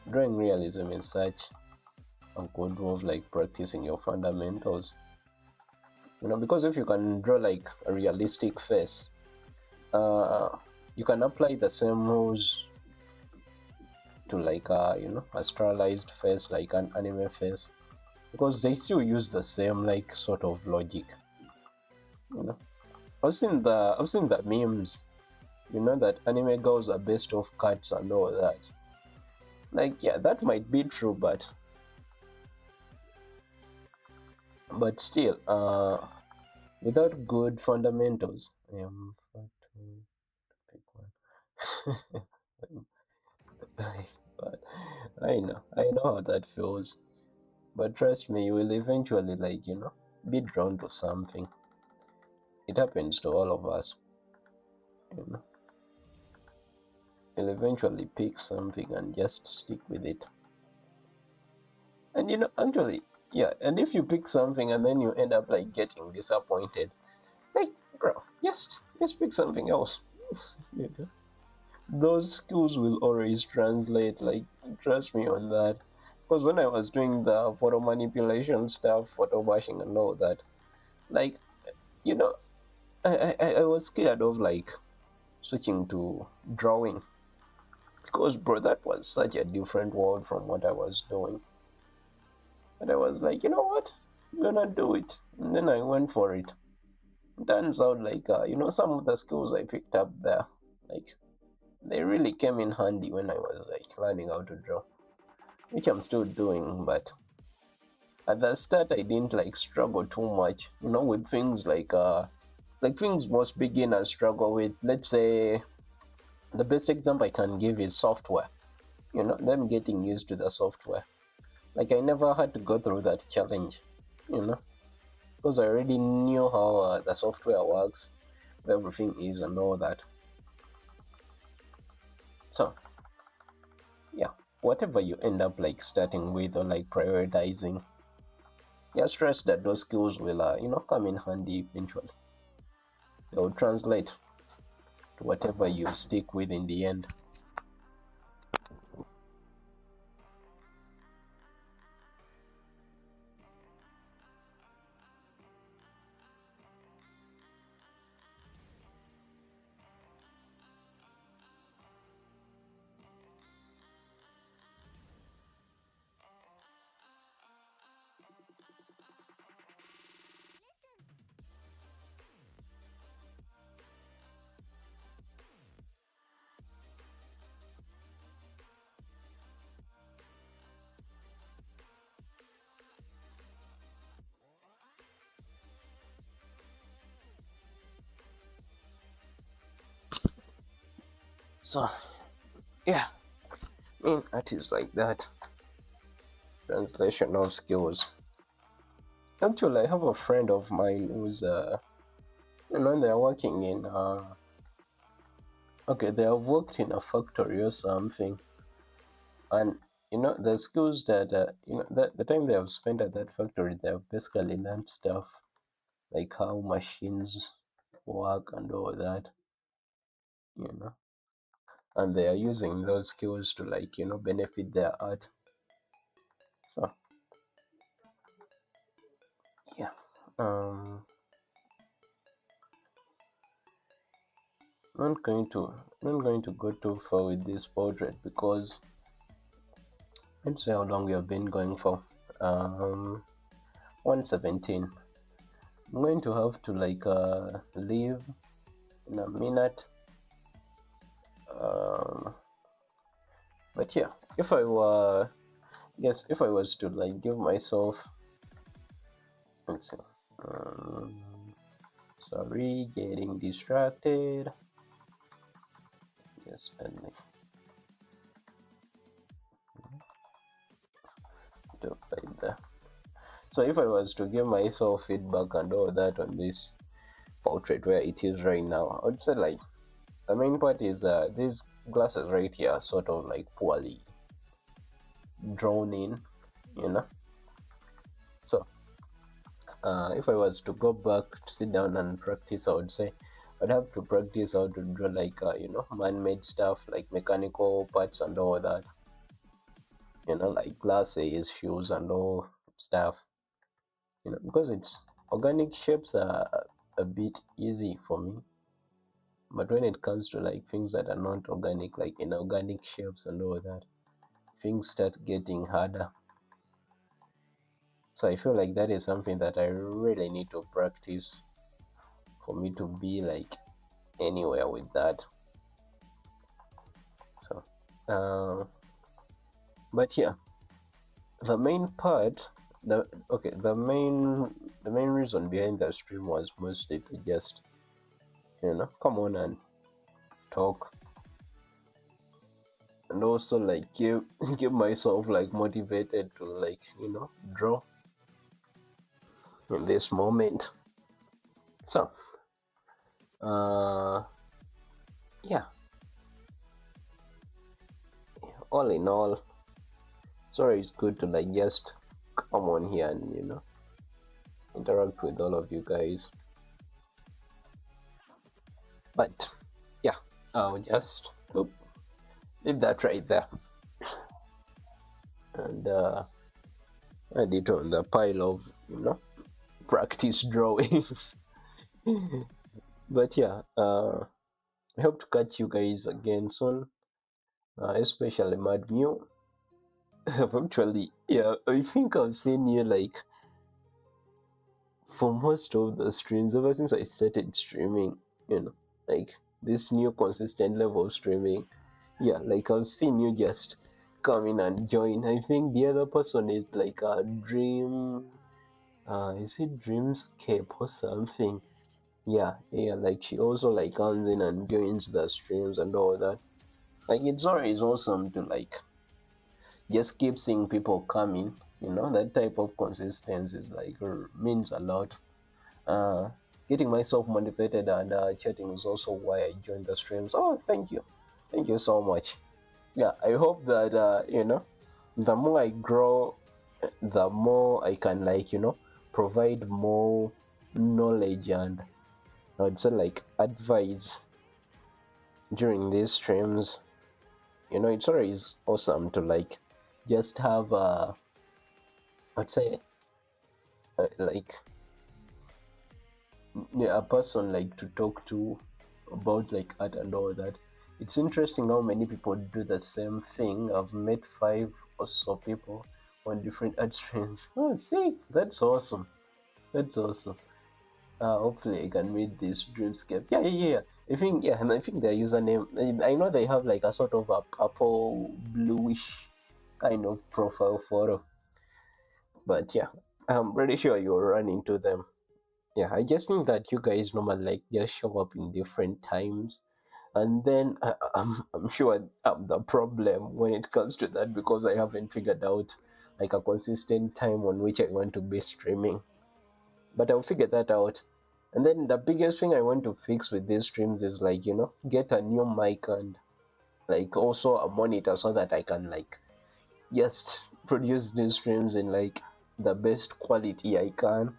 drawing realism is such a good way of like practicing your fundamentals. Because if you can draw like a realistic face, uh, you can apply the same rules to like a sterilized face, like an anime face, because they still use the same like sort of logic. You know, I've seen the memes. That anime girls are best of cats and all that. Like, yeah, that might be true, but still, without good fundamentals, I am fat to pick one. But I know how that feels. But trust me, you will eventually like be drawn to something. It happens to all of us. You know, you'll eventually pick something and just stick with it. And actually, yeah. And if you pick something and then you end up like getting disappointed, like, bro, just pick something else. you know? Those skills will always translate. Like, trust me on that. Because when I was doing the photo manipulation stuff, photo bashing and all that, like, you know, I was scared of like switching to drawing because, bro, that was such a different world from what I was doing. And I was like, you know what, I'm gonna do it. And then I went for it. Turns out, like, some of the skills I picked up there, like, they really came in handy when I was like learning how to draw, which I'm still doing. But at the start, I didn't like struggle too much, with things like things most beginners struggle with. Let's say the best example I can give is software. Them getting used to the software. Like, I never had to go through that challenge, you know, because I already knew how the software works, where everything is, and all that. So, yeah, whatever you end up like starting with or like prioritizing, just trust that those skills will, come in handy eventually. They will translate to whatever you stick with in the end. So, yeah, that is like that translation of skills. Actually, I have a friend of mine who's they're working in okay, they have worked in a factory or something, and the skills that the time they have spent at that factory, they have basically learned stuff like how machines work and all that, you know, and they are using those skills to like benefit their art. So yeah, not going to go too far with this portrait because let's see how long we have been going for. 117. I'm going to have to leave in a minute. Um, but yeah, if I were, yes, if I was to like give myself, let's see, um, sorry, getting distracted. Yes, and do like that. So if I was to give myself feedback and all that on this portrait where it is right now, I would say like the main part is these glasses right here are sort of like poorly drawn in, you know. So if I was to go back to sit down and practice, I would say I'd have to practice how to draw like man-made stuff like mechanical parts and all that, like glasses, shoes, and all stuff. Because it's organic shapes are a bit easy for me, but when it comes to like things that are not organic, like inorganic shapes and all that, things start getting harder. So I feel like that is something that I really need to practice for me to be like anywhere with that. So but yeah, the main part, the main reason behind the stream was mostly to just come on and talk, and also like give give myself like motivated to like draw in this moment. So uh yeah, all in all, sorry, it's good to like just come on here and interact with all of you guys. But yeah, I'll just leave that right there and add it on the pile of practice drawings. But yeah, I hope to catch you guys again soon, especially Mad Mew. Actually, yeah, I think I've seen you like for most of the streams ever since I started streaming, like this new consistent level of streaming. Yeah, like I've seen you just come in and join. I think the other person is like a dream, is it Dreamscape or something? Yeah, like she also like comes in and joins the streams and all that. Like it's always awesome to like just keep seeing people coming. That type of consistency is like means a lot. uh Getting myself motivated and chatting is also why I joined the streams. Oh, thank you so much. Yeah, I hope that the more I grow, the more I can like provide more knowledge and I'd say like advice during these streams. It's always awesome to like just have I'd say like a person like to talk to about like art and all that. It's interesting how many people do the same thing. I've met 5 or so people on different art streams. Oh, see, that's awesome. That's awesome. Hopefully I can meet this Dreamscape. Yeah. And I think their username. I know they have like a sort of a purple bluish kind of profile photo, but yeah, I'm pretty sure you'll run into them. Yeah, I just think that you guys normally like just show up in different times, and then I'm sure I'm the problem when it comes to that because I haven't figured out like a consistent time on which I want to be streaming. But I'll figure that out. And then the biggest thing I want to fix with these streams is like get a new mic and like also a monitor so that I can like just produce these streams in like the best quality I can,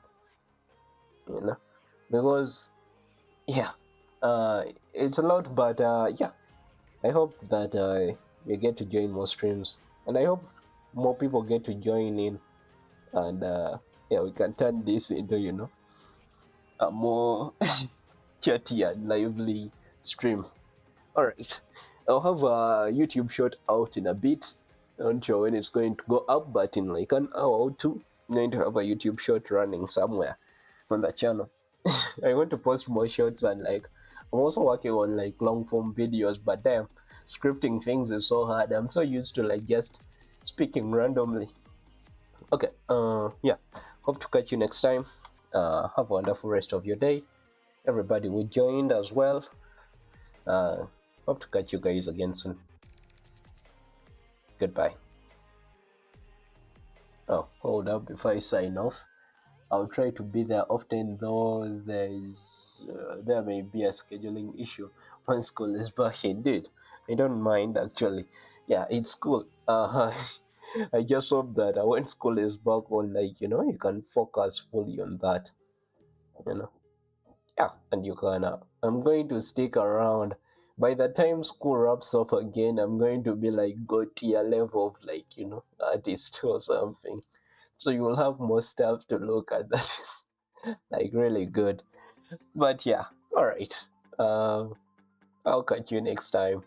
because yeah, it's a lot, but yeah, I hope that you get to join more streams, and I hope more people get to join in, and yeah, we can turn this into a more chatty and lively stream. All right, I'll have a YouTube short out in a bit. I'm not sure when it's going to go up, but in like an hour or two, I'm going to have a YouTube short running somewhere. on the channel. I want to post more shorts and like I'm also working on like long form videos, but damn, scripting things is so hard. I'm so used to like just speaking randomly. Okay, yeah. Hope to catch you next time. Have a wonderful rest of your day. Everybody who joined as well. Uh, Hope to catch you guys again soon. Goodbye. Oh, hold up before I sign off. I'll try to be there often, though there may be a scheduling issue when school is back. Indeed, I don't mind actually. Yeah, it's cool. I just hope that when school is back, or like you can focus fully on that. You know, yeah, and you can. I'm going to stick around. By the time school wraps up again, I'm going to be like go tier level of like artist or something. So you will have more stuff to look at. That is like really good. But yeah, all right. I'll catch you next time.